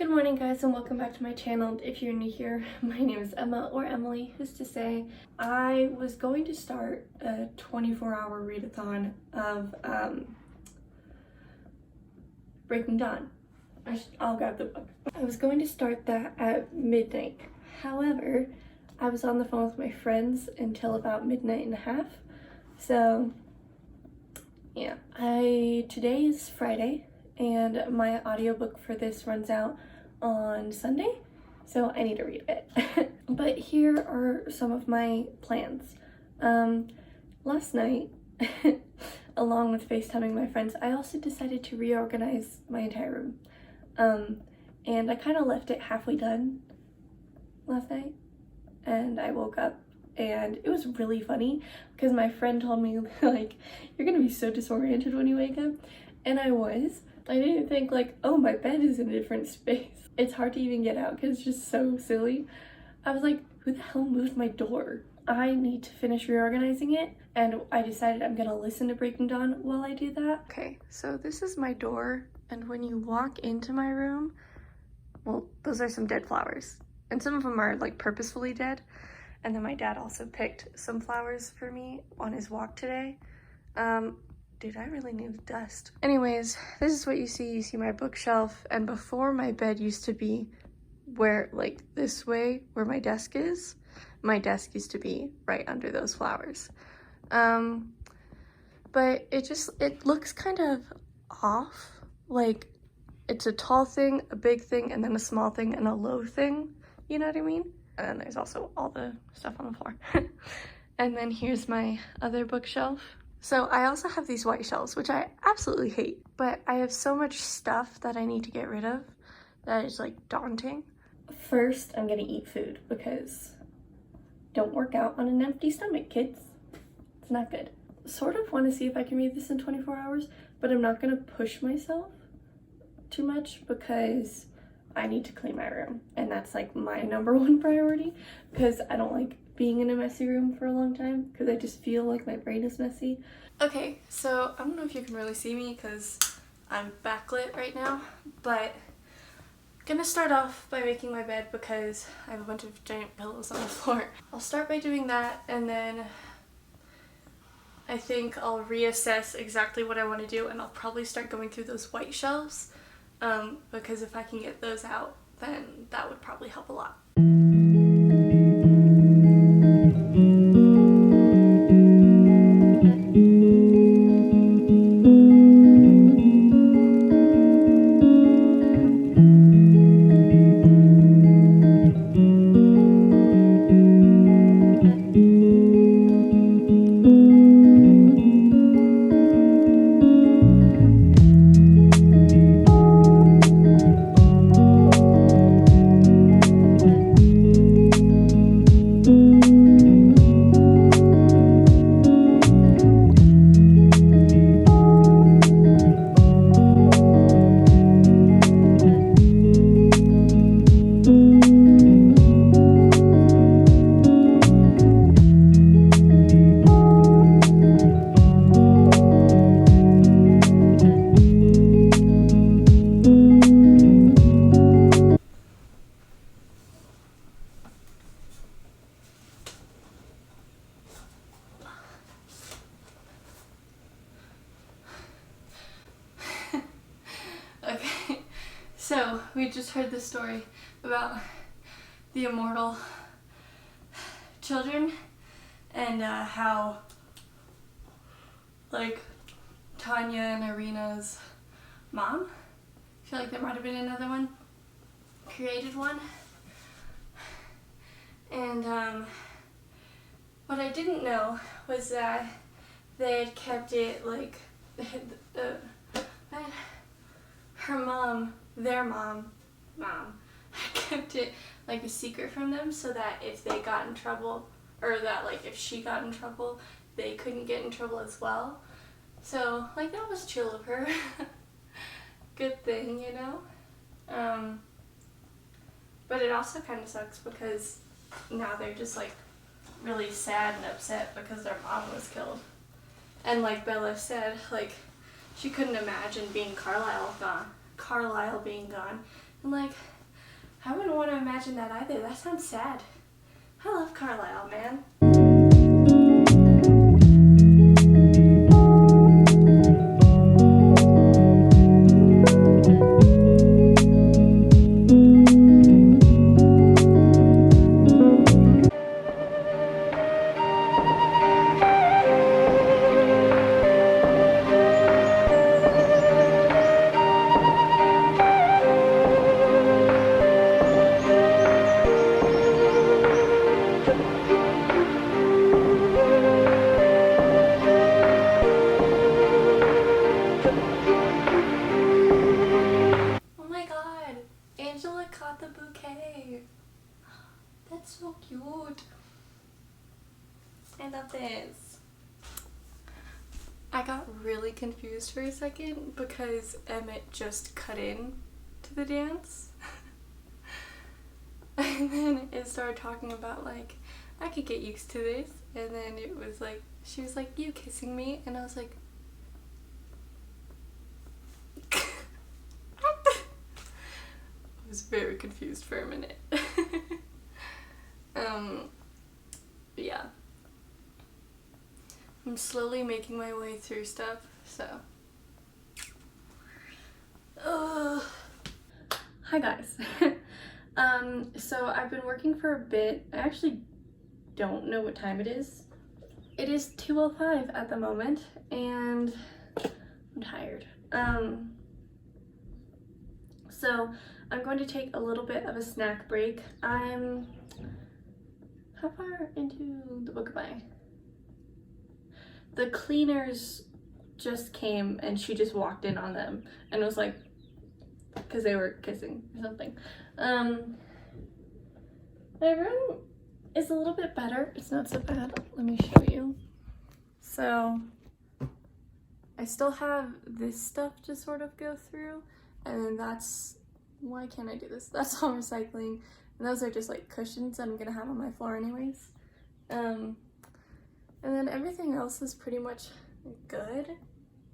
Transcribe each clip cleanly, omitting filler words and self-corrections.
Good morning guys and welcome back to my channel. If you're new here, my name is Emma or Emily, who's to say. I was going to start a 24-hour readathon of Breaking Dawn. I'll grab the book. I was going to start that at midnight. However, I was on the phone with my friends until about midnight and a half. So yeah, today is Friday and my audiobook for this runs out on Sunday, so I need to read it. But here are some of my plans. Last night, along with FaceTiming my friends, I also decided to reorganize my entire room. And I kind of left it halfway done last night, and I woke up and it was really funny because my friend told me, like, you're gonna be so disoriented when you wake up, and I was. I didn't think like, oh, my bed is in a different space. It's hard to even get out because it's just so silly. I was like, who the hell moved my door? I need to finish reorganizing it, and I decided I'm gonna listen to Breaking Dawn while I do that. Okay, so this is my door, and when you walk into my room, well, those are some dead flowers, and some of them are like purposefully dead. And then my dad also picked some flowers for me on his walk today. Dude, I really need to dust. Anyways, this is what you see. You see my bookshelf, and before my bed used to be where, like, this way, where my desk is. My desk used to be right under those flowers. But it looks kind of off. Like, it's a tall thing, a big thing, and then a small thing, and a low thing. You know what I mean? And then there's also all the stuff on the floor. And then here's my other bookshelf. So I also have these white shelves, which I absolutely hate, but I have so much stuff that I need to get rid of that is like daunting. First, I'm gonna eat food because don't work out on an empty stomach, kids. It's not good. Sort of want to see if I can read this in 24 hours, but I'm not gonna push myself too much because I need to clean my room, and that's like my #1 priority because I don't like being in a messy room for a long time because I just feel like my brain is messy. Okay, so I don't know if you can really see me because I'm backlit right now, but I'm gonna start off by making my bed because I have a bunch of giant pillows on the floor. I'll start by doing that, and then I think I'll reassess exactly what I want to do, and I'll probably start going through those white shelves because if I can get those out, then that would probably help a lot. Okay, so we just heard this story about the immortal children and how, like, Tanya and Irina's mom, I feel like there might have been another one, created one. And what I didn't know was that they had kept it, like, her mom, their mom, kept it like a secret from them so that if they got in trouble, or that like if she got in trouble, they couldn't get in trouble as well. So like that was chill of her. Good thing, you know? But it also kind of sucks because now they're just like really sad and upset because their mom was killed. And like Bella said, like she couldn't imagine being Carlisle being gone, And like, I wouldn't want to imagine that either. That sounds sad. I love Carlisle, man. Angela caught the bouquet. That's so cute. I love this. I got really confused for a second because Emmett just cut in to the dance. And then it started talking about like, I could get used to this. And then it was like, she was like, you kissing me? And I was like, I was very confused for a minute. Yeah. I'm slowly making my way through stuff, so. Hi guys. So I've been working for a bit. I actually don't know what time it is. It is 2:05 at the moment, and I'm tired. So I'm going to take a little bit of a snack break. How far into the book am I? The cleaners just came and she just walked in on them and was like, because they were kissing or something. My room is a little bit better. It's not so bad. Let me show you. So I still have this stuff to sort of go through, and then that's, why can't I do this? That's all recycling, and those are just like cushions that I'm gonna have on my floor anyways. And then everything else is pretty much good,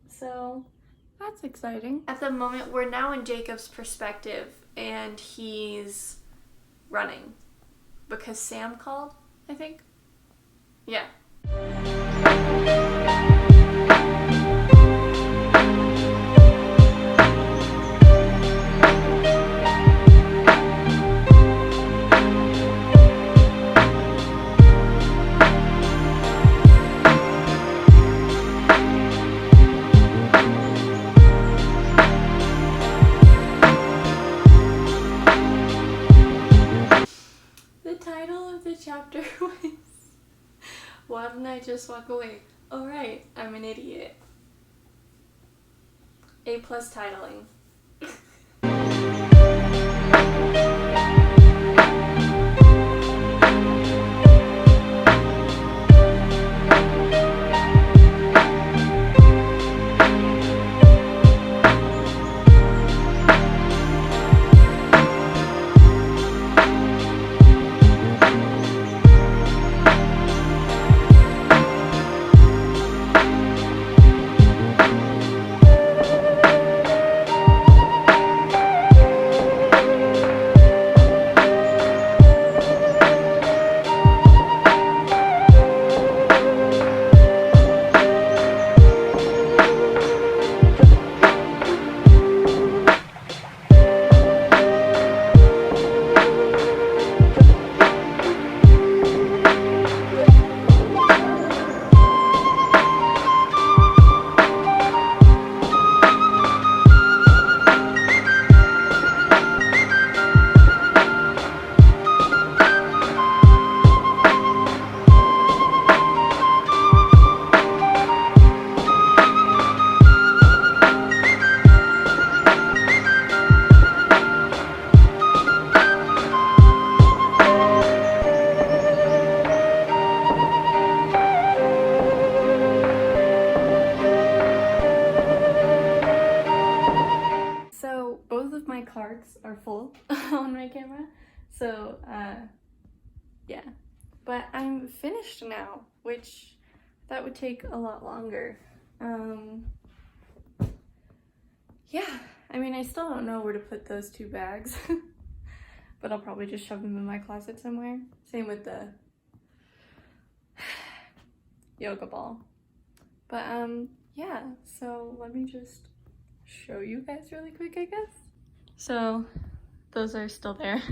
so that's exciting. At the moment, we're now in Jacob's perspective, and he's running because Sam called, I think. Yeah. Chapter was, why didn't I just walk away? Oh right, I'm an idiot. A+ titling. Cards are full on my camera, so yeah, but I'm finished now, which that would take a lot longer. Yeah, I mean, I still don't know where to put those 2 bags, but I'll probably just shove them in my closet somewhere. Same with the yoga ball. But yeah, so let me just show you guys really quick, I guess. So those are still there.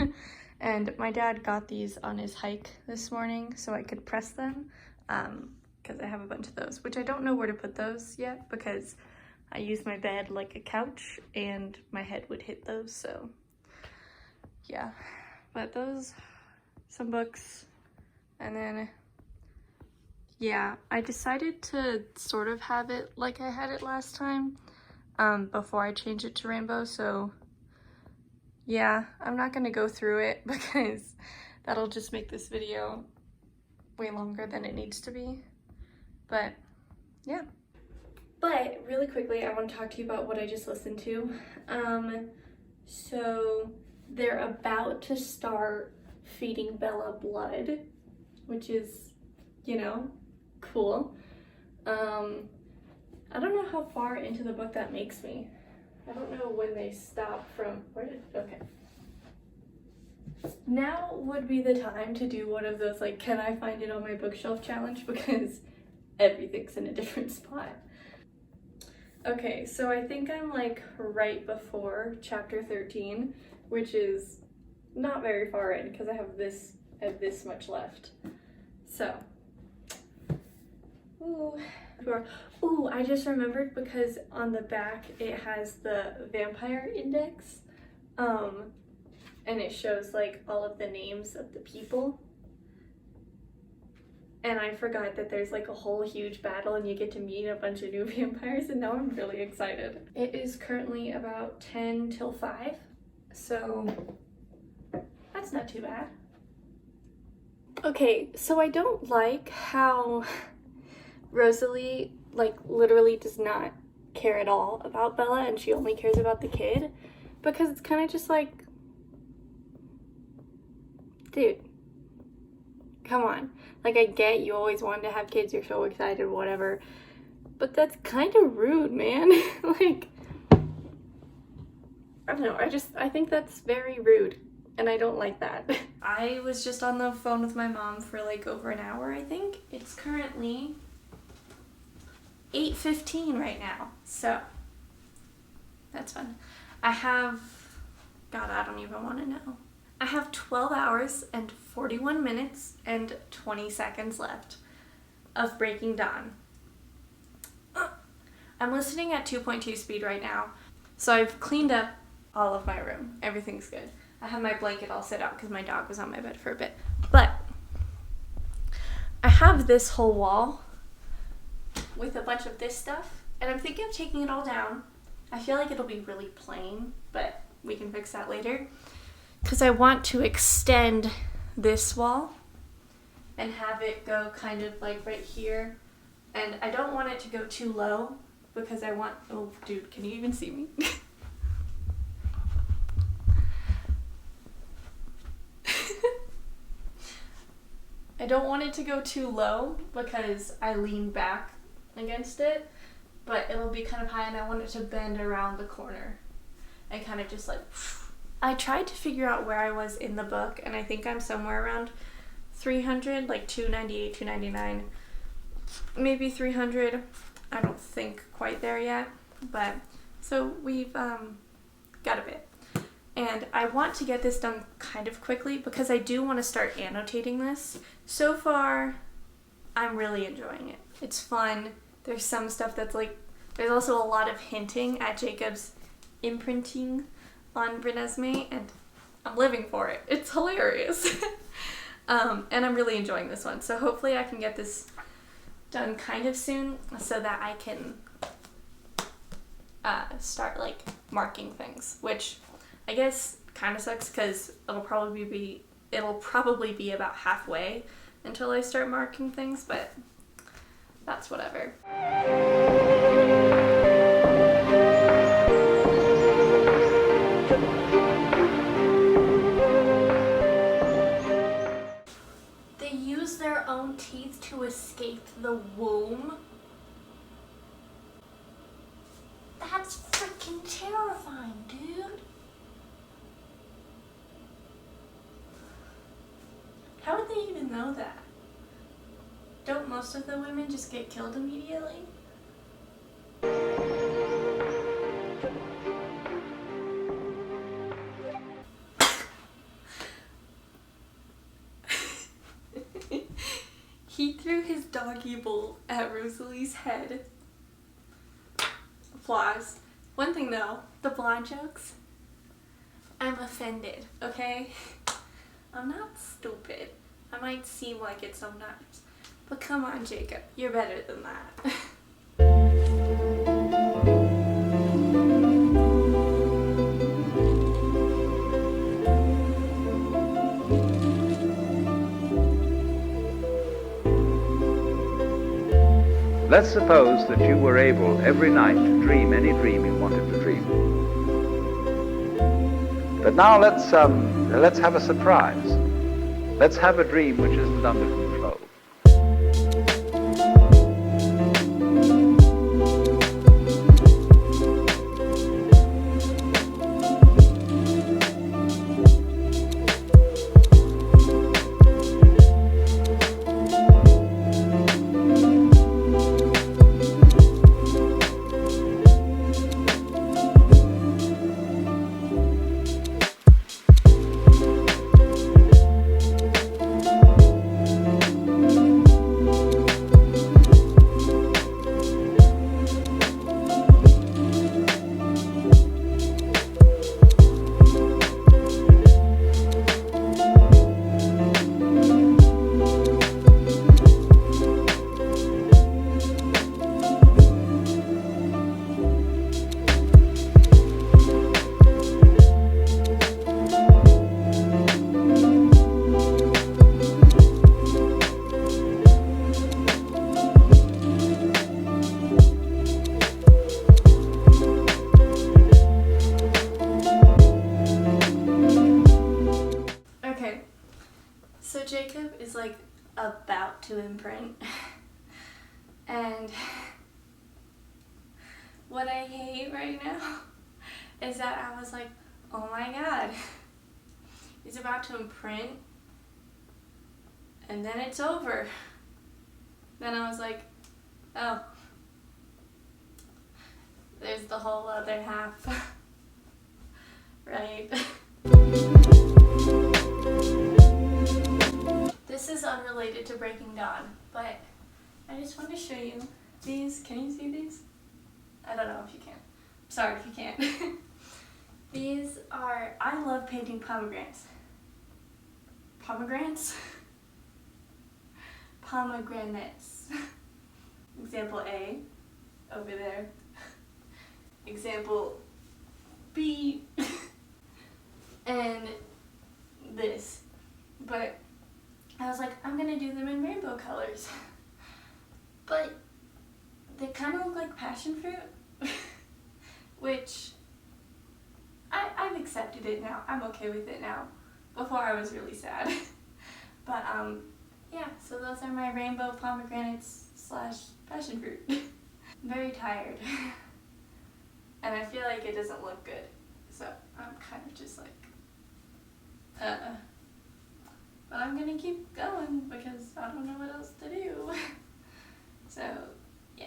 And my dad got these on his hike this morning so I could press them, because I have a bunch of those, which I don't know where to put those yet because I use my bed like a couch and my head would hit those, so yeah. But those, some books, and then yeah, I decided to sort of have it like I had it last time, before I changed it to rainbow, so yeah, I'm not gonna go through it because that'll just make this video way longer than it needs to be, but yeah. But really quickly, I want to talk to you about what I just listened to. So they're about to start feeding Bella blood, which is, you know, cool. I don't know how far into the book that makes me. I don't know when they stop from, okay. Now would be the time to do one of those, like, can I find it on my bookshelf challenge, because everything's in a different spot. Okay, so I think I'm like right before chapter 13, which is not very far in because I have this much left. So, ooh, I just remembered because on the back it has the vampire index, and it shows like all of the names of the people. And I forgot that there's like a whole huge battle and you get to meet a bunch of new vampires, and now I'm really excited. It is currently about 10 till 5, so that's not too bad. Okay, so I don't like how Rosalie like literally does not care at all about Bella and she only cares about the kid, because it's kind of just like, dude, come on. Like, I get you always wanted to have kids, you're so excited, whatever, but that's kind of rude, man. Like, I don't know, I think that's very rude, and I don't like that. I was just on the phone with my mom for like over an hour, I think. It's currently 8:15 right now, so that's fun. I have, God, I don't even want to know. I have 12 hours and 41 minutes and 20 seconds left of Breaking Dawn. I'm listening at 2.2 speed right now. So I've cleaned up all of my room. Everything's good. I have my blanket all set out because my dog was on my bed for a bit. But I have this whole wall with a bunch of this stuff, and I'm thinking of taking it all down. I feel like it'll be really plain, but we can fix that later. Because I want to extend this wall and have it go kind of like right here. And I don't want it to go too low because I want, oh dude, can you even see me? I don't want it to go too low because I lean back against it, but it'll be kind of high, and I want it to bend around the corner and kind of just like, I tried to figure out where I was in the book, and I think I'm somewhere around 300, like 298, 299, maybe 300. I don't think quite there yet, but so we've got a bit. And I want to get this done kind of quickly because I do want to start annotating this. So far, I'm really enjoying it. It's fun. There's some stuff that's like, there's also a lot of hinting at Jacob's imprinting on Renesmee, and I'm living for it. It's hilarious. And I'm really enjoying this one. So hopefully I can get this done kind of soon so that I can start like marking things, which I guess kind of sucks because it'll probably be about halfway until I start marking things, but that's whatever. They use their own teeth to escape the womb? That's freaking fucking terrifying, dude. How would they even know that? Don't most of the women just get killed immediately? He threw his doggy bowl at Rosalie's head. Applause. One thing though, the blonde jokes, I'm offended, okay? I'm not stupid. I might seem like it sometimes. But come on, Jacob, you're better than that. Let's suppose that you were able every night to dream any dream you wanted to dream. But now let's have a surprise. Let's have a dream which isn't under control. So Jacob is like about to imprint, and what I hate right now is that I was like, oh my god, he's about to imprint and then it's over. Then I was like, oh, there's the whole other half, right? This is unrelated to Breaking Dawn, but I just want to show you these. Can you see these? I don't know if you can. Sorry if you can't. These are, I love painting pomegranates. Pomegranates? Pomegranates. Example A, over there. Example B, and this. But I was like, I'm gonna do them in rainbow colors. But they kind of look like passion fruit, which I've accepted it now. I'm okay with it now. Before I was really sad. But yeah, so those are my rainbow pomegranates / passion fruit. I'm very tired. And I feel like it doesn't look good. So I'm kind of just like, But I'm gonna keep going because I don't know what else to do. So, yeah.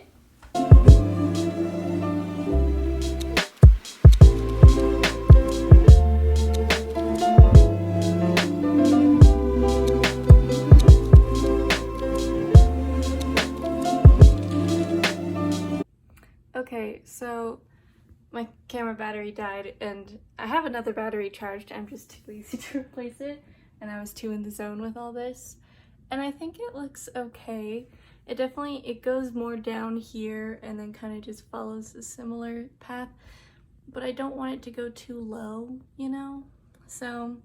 Okay, so my camera battery died and I have another battery charged. I'm just too lazy to replace it. And I was too in the zone with all this. And I think it looks okay. It goes more down here and then kind of just follows a similar path. But I don't want it to go too low, you know? So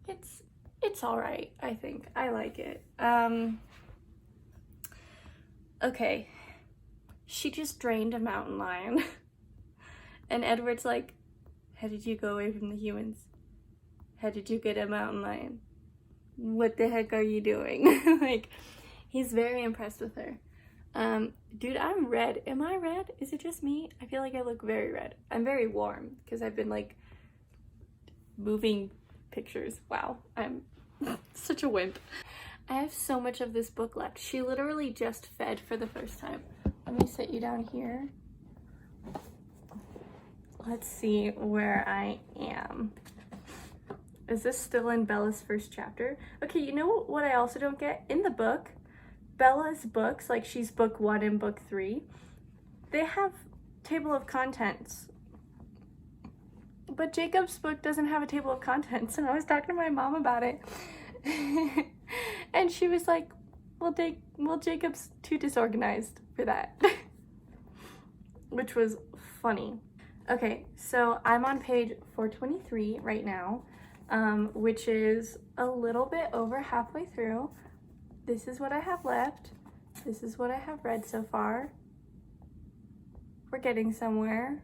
it's all right, I think. I like it. Okay. She just drained a mountain lion. And Edward's like, how did you go away from the humans? How did you get a mountain lion? What the heck are you doing? Like, he's very impressed with her. Dude, I'm red. Am I red? Is it just me? I feel like I look very red. I'm very warm because I've been like moving pictures. Wow, I'm such a wimp. I have so much of this book left. She literally just fed for the first time. Let me sit you down here. Let's see where I am. Is this still in Bella's first chapter? Okay, you know what I also don't get? In the book, Bella's books, like she's book 1 and book 3, they have table of contents. But Jacob's book doesn't have a table of contents, and I was talking to my mom about it. And she was like, well, Jacob's too disorganized for that. Which was funny. Okay, so I'm on page 423 right now, which is a little bit over halfway through. This is what I have left. This is what I have read so far. We're getting somewhere.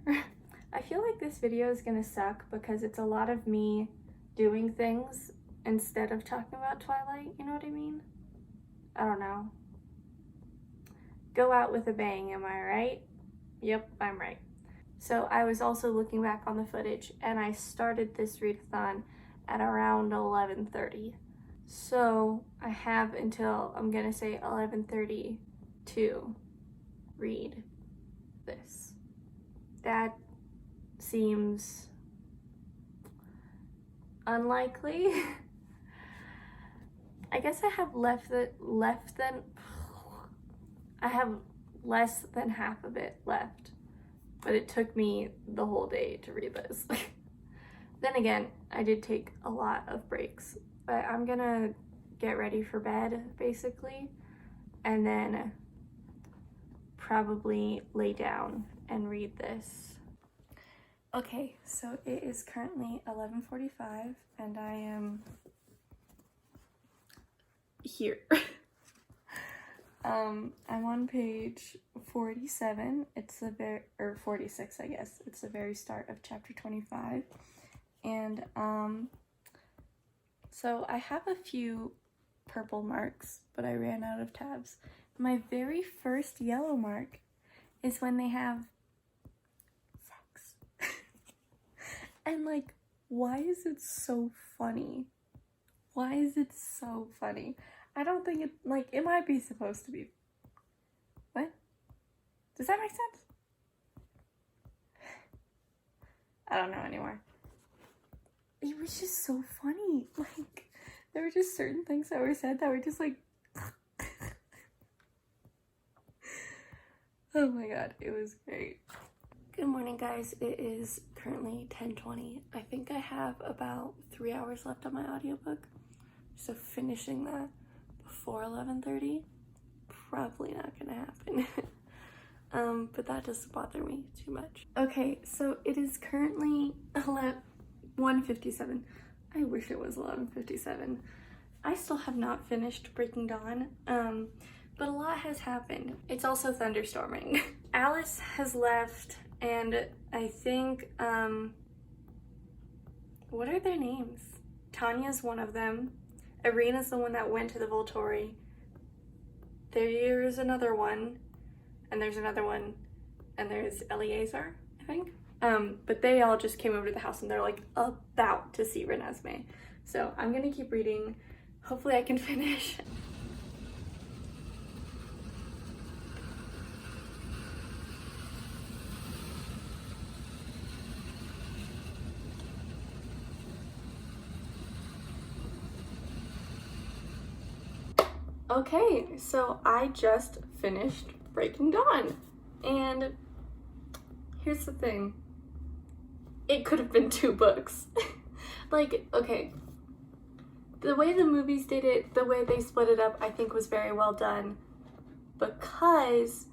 I feel like this video is gonna suck because it's a lot of me doing things instead of talking about Twilight, you know what I mean? I don't know. Go out with a bang, am I right? Yep, I'm right. So I was also looking back on the footage and I started this readathon at around 11:30. So I have until, I'm gonna say 11:30 to read this. That seems unlikely. I guess I have I have less than half of it left, but it took me the whole day to read this. Then again, I did take a lot of breaks, but I'm gonna get ready for bed basically, and then probably lay down and read this. Okay, so it is currently 11:45 and I am here. I'm on page 47. It's or 46, I guess. It's the very start of chapter 25. And so I have a few purple marks, but I ran out of tabs. My very first yellow mark is when they have sex. And like, why is it so funny? Why is it so funny? I don't think it, like, it might be supposed to be. What? Does that make sense? I don't know anymore. It was just so funny. Like, there were just certain things that were said that were just like, oh my god, it was great. Good morning, guys. It is currently 10:20. I think I have about 3 hours left on my audiobook. So finishing that before 11:30, probably not gonna happen. But that doesn't bother me too much. Okay, so it is currently 1:57. I wish it was 11:57. I still have not finished Breaking Dawn, but a lot has happened. It's also thunderstorming. Alice has left, and I think, what are their names? Tanya's one of them. Irina's the one that went to the Volturi. There's another one, and there's another one, and there's Eleazar, I think. But they all just came over to the house and they're like about to see Renesmee. So I'm gonna keep reading. Hopefully I can finish. Okay, so I just finished Breaking Dawn, and here's the thing. It could have been 2 books. Like, okay, the way the movies did it, the way they split it up, I think was very well done, because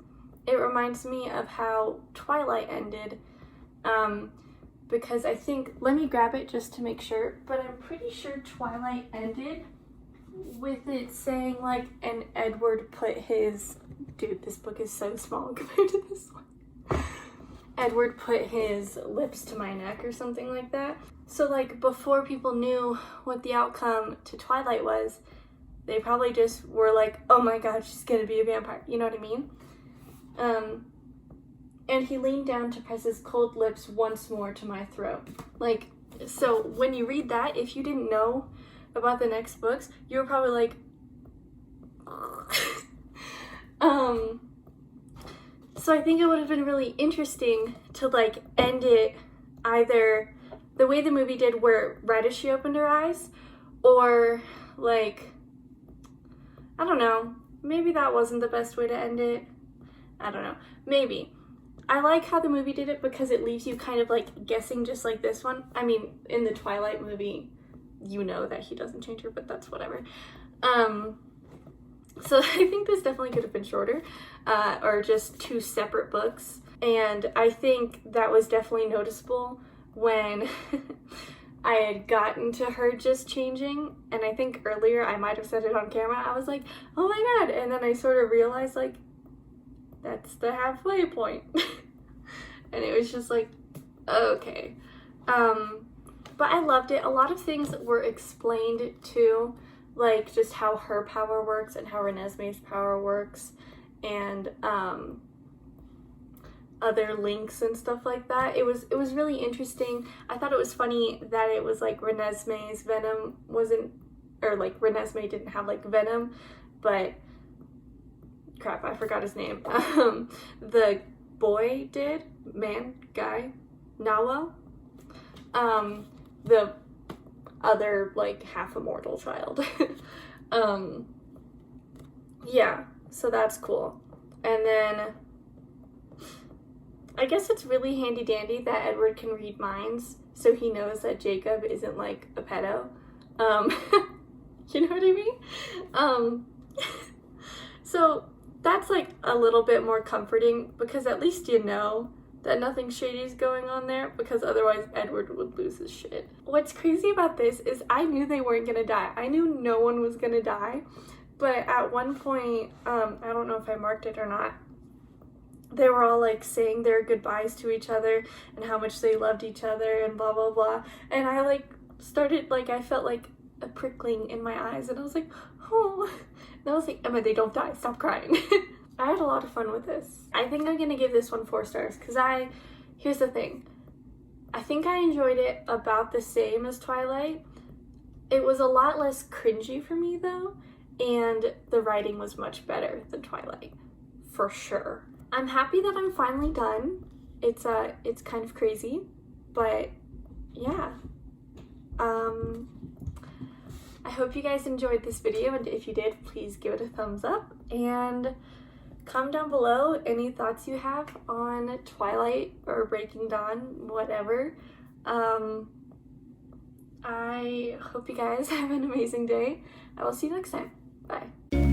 it reminds me of how Twilight ended, because I think, let me grab it just to make sure, but I'm pretty sure Twilight ended with it saying like, and Edward put his, dude, this book is so small compared to this one. Edward put his lips to my neck or something like that. So like, before people knew what the outcome to Twilight was, they probably just were like, oh my god, she's gonna be a vampire, you know what I mean? And he leaned down to press his cold lips once more to my throat. Like, so when you read that, if you didn't know about the next books, you were probably like, so I think it would have been really interesting to like end it either the way the movie did, where right as she opened her eyes, or like, I don't know, maybe that wasn't the best way to end it. I don't know, maybe. I like how the movie did it because it leaves you kind of like guessing, just like this one. I mean, in the Twilight movie, you know that he doesn't change her, but that's whatever. So I think this definitely could have been shorter, or just 2 separate books. And I think that was definitely noticeable when I had gotten to her just changing. And I think earlier I might have said it on camera. I was like, oh my god. And then I sort of realized, like, that's the halfway point. And it was just like, okay. But I loved it. A lot of things were explained too, like just how her power works and how Renesmee's power works, and other links and stuff like that. It was really interesting. I thought it was funny that it was like Renesmee's venom wasn't, or like Renesmee didn't have like venom, but crap, I forgot his name. The boy did, guy, Nawel. The other like half immortal child. Yeah, so that's cool. And then I guess it's really handy dandy that Edward can read minds, so he knows that Jacob isn't like a pedo. You know what I mean? So that's like a little bit more comforting, because at least you know that nothing shady is going on there, because otherwise Edward would lose his shit. What's crazy about this is I knew they weren't gonna die. I knew no one was gonna die, but at one point, I don't know if I marked it or not, they were all like saying their goodbyes to each other and how much they loved each other and blah blah blah, and I like started, like, I felt like a prickling in my eyes, and I was like, oh, and I was like, Emma, they don't die, stop crying. I had a lot of fun with this. I think I'm gonna give this one 4 stars, because here's the thing, I think I enjoyed it about the same as Twilight. It was a lot less cringy for me though, and the writing was much better than Twilight, for sure. I'm happy that I'm finally done. It's kind of crazy, but yeah. I hope you guys enjoyed this video, and if you did, please give it a thumbs up, and comment down below any thoughts you have on Twilight or Breaking Dawn, whatever. I hope you guys have an amazing day. I will see you next time. Bye.